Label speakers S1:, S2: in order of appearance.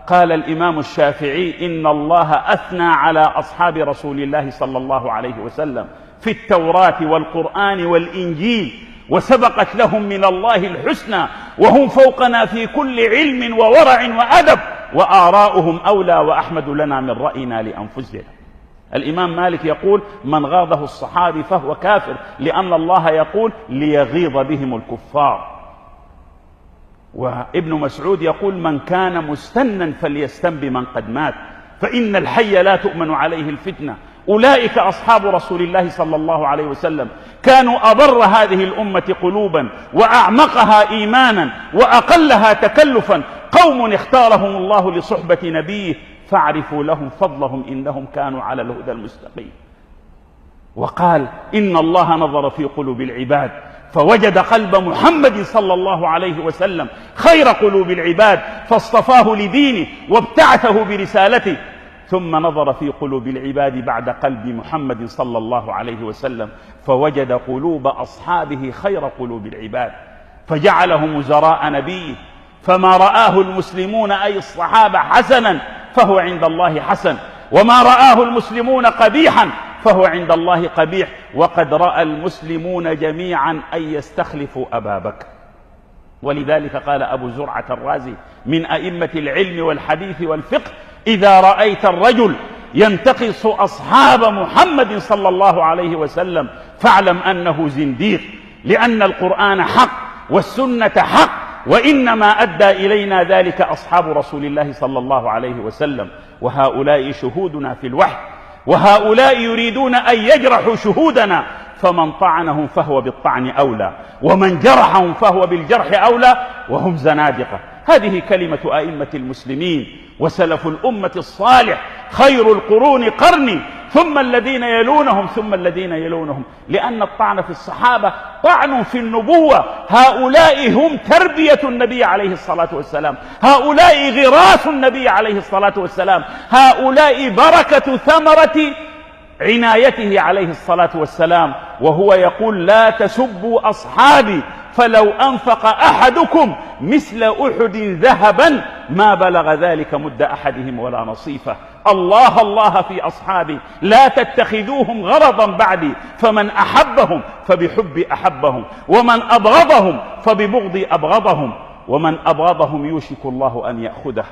S1: قال الإمام الشافعي: إن الله أثنى على أصحاب رسول الله صلى الله عليه وسلم في التوراة والقرآن والإنجيل، وسبقت لهم من الله الحسنى، وهم فوقنا في كل علم وورع وأدب، وآراؤهم أولى وأحمد لنا من رأينا لأنفسنا. الإمام مالك يقول: من غاضه الصحابي فهو كافر، لأن الله يقول: ليغيظ بهم الكفار. وابن مسعود يقول: من كان مستنا فليستن بمن قد مات، فإن الحي لا تؤمن عليه الفتنة. أولئك أصحاب رسول الله صلى الله عليه وسلم، كانوا أبر هذه الأمة قلوبا وأعمقها إيمانا وأقلها تكلفا، قوم اختارهم الله لصحبة نبيه، فاعرفوا لهم فضلهم إنهم كانوا على الهدى المستقيم. وقال: إن الله نظر في قلوب العباد فوجد قلب محمد صلى الله عليه وسلم خير قلوب العباد، فاصطفاه لدينه وابتعثه برسالته، ثم نظر في قلوب العباد بعد قلب محمد صلى الله عليه وسلم فوجد قلوب أصحابه خير قلوب العباد، فجعلهم وزراء نبيه. فما رآه المسلمون أي الصحابة حسنا فهو عند الله حسن، وما رآه المسلمون قبيحا فهو عند الله قبيح. وقد رأى المسلمون جميعا أن يستخلفوا أبا بكر. ولذلك قال أبو زرعة الرازي من أئمة العلم والحديث والفقه: إذا رأيت الرجل ينتقص أصحاب محمد صلى الله عليه وسلم فاعلم أنه زنديق، لأن القرآن حق والسنة حق، وإنما أدى إلينا ذلك أصحاب رسول الله صلى الله عليه وسلم، وهؤلاء شهودنا في الوحي، وهؤلاء يريدون أن يجرحوا شهودنا، فمن طعنهم فهو بالطعن أولى، ومن جرحهم فهو بالجرح أولى، وهم زنادقة. هذه كلمة أئمة المسلمين وسلف الأمة الصالح: خير القرون قرني ثم الذين يلونهم ثم الذين يلونهم. لأن الطعن في الصحابة طعن في النبوة، هؤلاء هم تربية النبي عليه الصلاة والسلام، هؤلاء غراس النبي عليه الصلاة والسلام، هؤلاء بركة ثمرة عنايته عليه الصلاة والسلام. وهو يقول: لا تسبوا أصحابي فلو أنفق أحدكم مثل أحد ذهبا ما بلغ ذلك مد أحدهم ولا نصيفه. الله الله في أصحابي، لا تتخذوهم غرضا بعدي، فمن أحبهم فبحب أحبهم، ومن أبغضهم فببغض أبغضهم، ومن أبغضهم يوشك الله أن يأخذه.